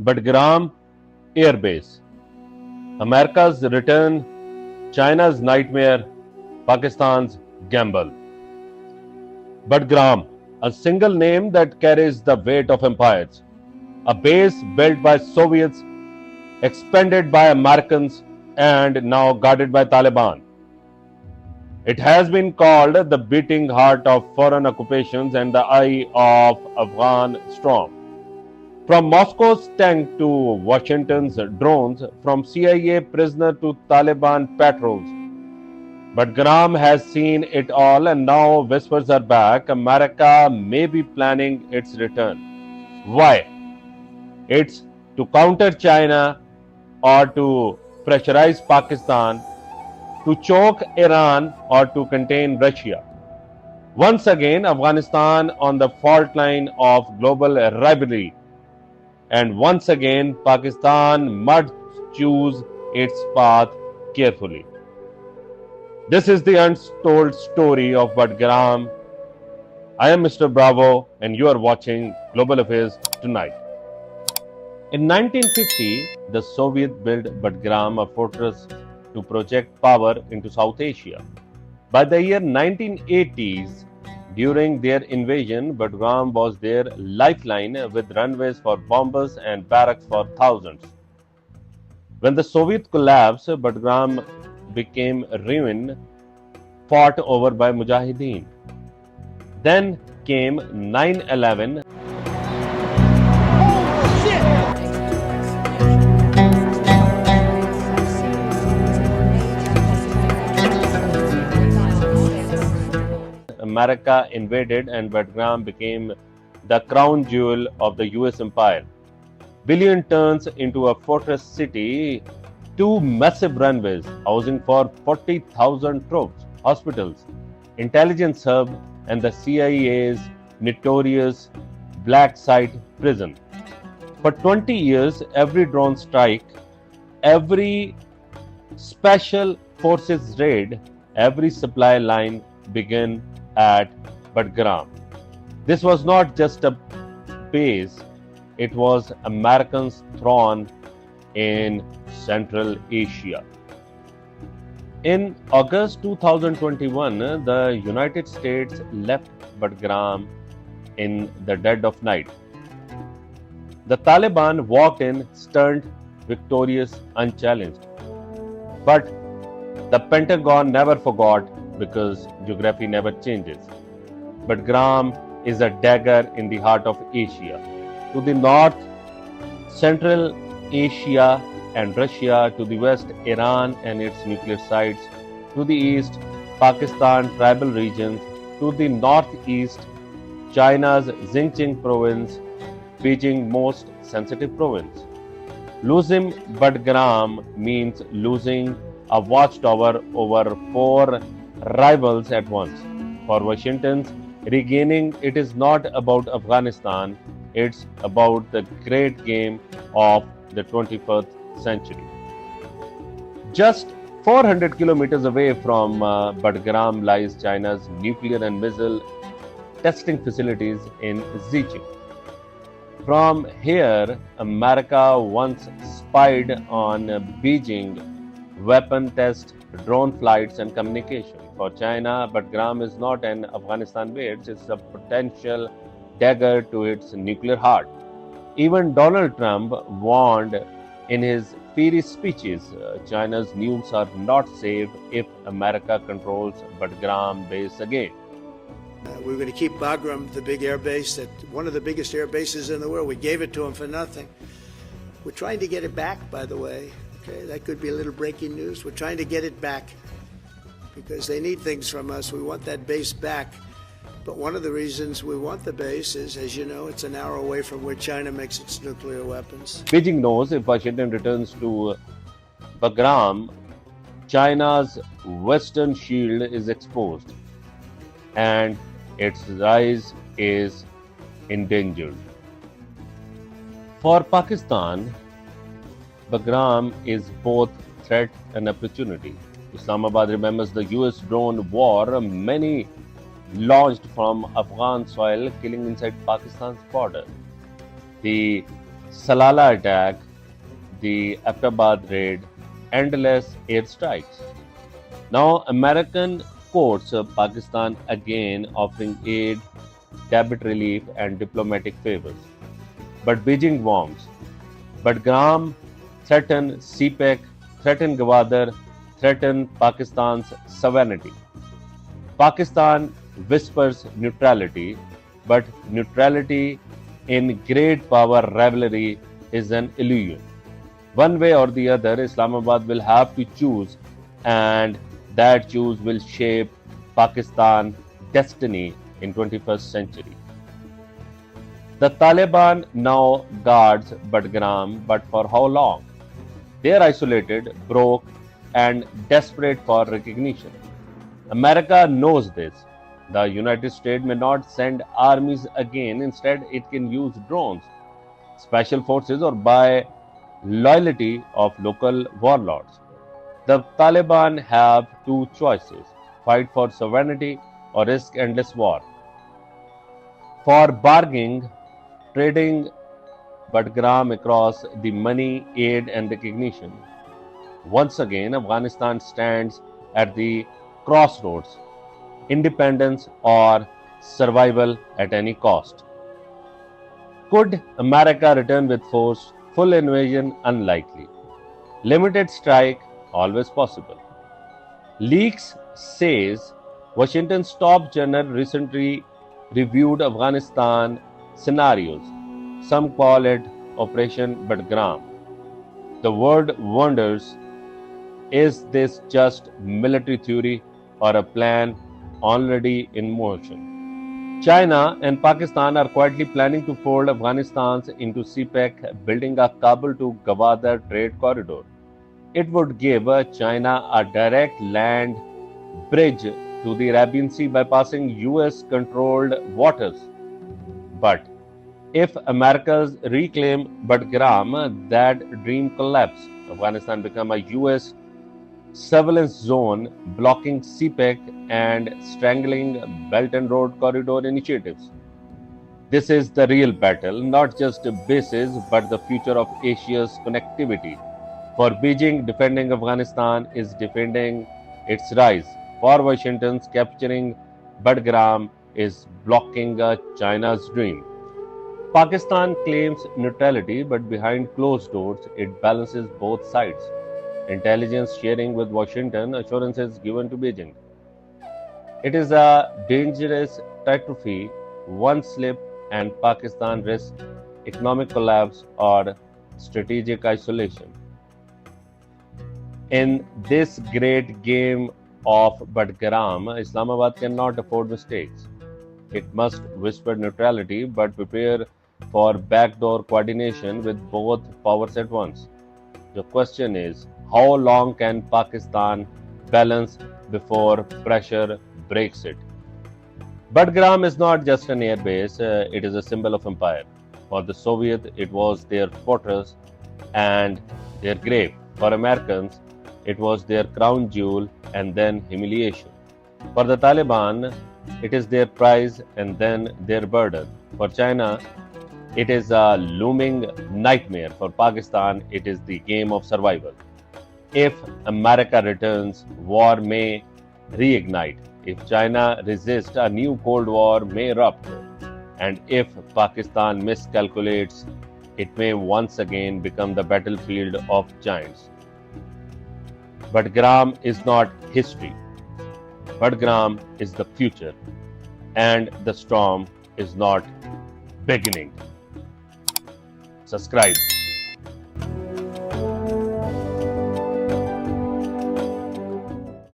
Bagram Airbase, America's return, China's nightmare, Pakistan's gamble. Bagram, a single name that carries the weight of empires. A base built by Soviets, expanded by Americans, and now guarded by Taliban. It has been called the beating heart of foreign occupations and the eye of Afghan storm. From Moscow's tank to Washington's drones, from CIA prisoner to Taliban patrols. But Graham has seen it all and now whispers are back. America may be planning its return. Why? It's to counter China or to pressurize Pakistan, to choke Iran or to contain Russia. Once again, Afghanistan on the fault line of global rivalry. And once again, Pakistan must choose its path carefully. This is the untold story of Bagram. I am Mr. Bravo, and you are watching Global Affairs Tonight. In 1950, the Soviet built Bagram, a fortress to project power into South Asia. By the year 1980s, during their invasion, Bagram was their lifeline with runways for bombers and barracks for thousands. When the Soviet collapsed, Bagram became a ruin fought over by Mujahideen. Then came 9/11. America invaded and Bagram became the crown jewel of the US empire. Billion turns into a fortress city, two massive runways housing for 40,000 troops, hospitals, intelligence hub, and the CIA's notorious black site prison. For 20 years, every drone strike, every special forces raid, every supply line began at Bagram. This was not just a base, it was Americans' throne in Central Asia. In August 2021, the United States left Bagram in the dead of night. The Taliban walked in, stunned, victorious, unchallenged. But the Pentagon never forgot, because geography never changes. Bagram is a dagger in the heart of Asia. To the north, Central Asia and Russia. To the west, Iran and its nuclear sites. To the east, Pakistan tribal regions. To the northeast, China's Xinjiang province, Beijing's most sensitive province. Losing Bagram means losing a watchtower over four rivals at once. For Washington, regaining it is not about Afghanistan, it's about the great game of the 21st century. Just 400 kilometers away from Bagram lies China's nuclear and missile testing facilities in Xinjiang. From here, America once spied on Beijing weapon tests, drone flights, and communication. For China, Bagram is not an Afghanistan base, it's a potential dagger to its nuclear heart. Even Donald Trump warned in his fiery speeches, China's nukes are not safe if America controls Bagram base again. We were going to keep Bagram, the big air base, one of the biggest air bases in the world. We gave it to them for nothing. We're trying to get it back, by the way. Okay, that could be a little breaking news. We're trying to get it back because they need things from us. We want that base back. But one of the reasons we want the base is, as you know, it's an hour away from where China makes its nuclear weapons. Beijing knows if Washington returns to Bagram, China's western shield is exposed and its rise is endangered. For Pakistan, Bagram is both threat and opportunity. Islamabad remembers the US drone war, many launched from Afghan soil, killing inside Pakistan's border. The Salala attack, the Abbottabad raid, endless airstrikes. Now, American courts Pakistan again offering aid, debt relief, and diplomatic favors. But Beijing warms. But Graham threatened CPEC, threatened Gwadar, threatened Pakistan's sovereignty. Pakistan whispers neutrality, but neutrality in great power rivalry is an illusion. One way or the other, Islamabad will have to choose, and that choose will shape Pakistan destiny in 21st century. The Taliban now guards Bagram, but for how long? They are isolated, broke, and desperate for recognition. America knows this. The United States may not send armies again, instead, it can use drones, special forces, or buy loyalty of local warlords. The Taliban have two choices: fight for sovereignty or risk endless war. For bargaining, trading Bagram across the money, aid, and recognition. Once again, Afghanistan stands at the crossroads: independence or survival at any cost. Could America return with force? Full invasion unlikely. Limited strike always possible. Leaks says Washington's top general recently reviewed Afghanistan scenarios. Some call it Operation Bagram. The world wonders, is this just military theory or a plan already in motion? China and Pakistan are quietly planning to fold Afghanistan into CPEC, building a Kabul to Gwadar trade corridor. It would give China a direct land bridge to the Arabian Sea bypassing US controlled waters. But if America's reclaim Bagram, that dream collapse. Afghanistan become a US surveillance zone, blocking CPEC and strangling Belt and Road Corridor initiatives. This is the real battle, not just bases, but the future of Asia's connectivity. For Beijing, defending Afghanistan is defending its rise. For Washington's capturing Bagram is blocking China's dream. Pakistan claims neutrality, but behind closed doors, it balances both sides. Intelligence sharing with Washington, assurances given to Beijing. It is a dangerous trophy. One slip and Pakistan risks economic collapse or strategic isolation. In this great game of Bagram, Islamabad cannot afford mistakes. It must whisper neutrality but prepare for backdoor coordination with both powers at once. The question is, how long can Pakistan balance before pressure breaks it? Bagram is not just an airbase, it is a symbol of empire. For the Soviets, it was their fortress and their grave. For Americans, it was their crown jewel and then humiliation. For the Taliban, it is their prize and then their burden. For China, it is a looming nightmare. For Pakistan, it is the game of survival. If America returns, war may reignite. If China resists, a new Cold War may erupt. And if Pakistan miscalculates, it may once again become the battlefield of giants. Bagram is not history. Bagram is the future. And the storm is not beginning. Subscribe.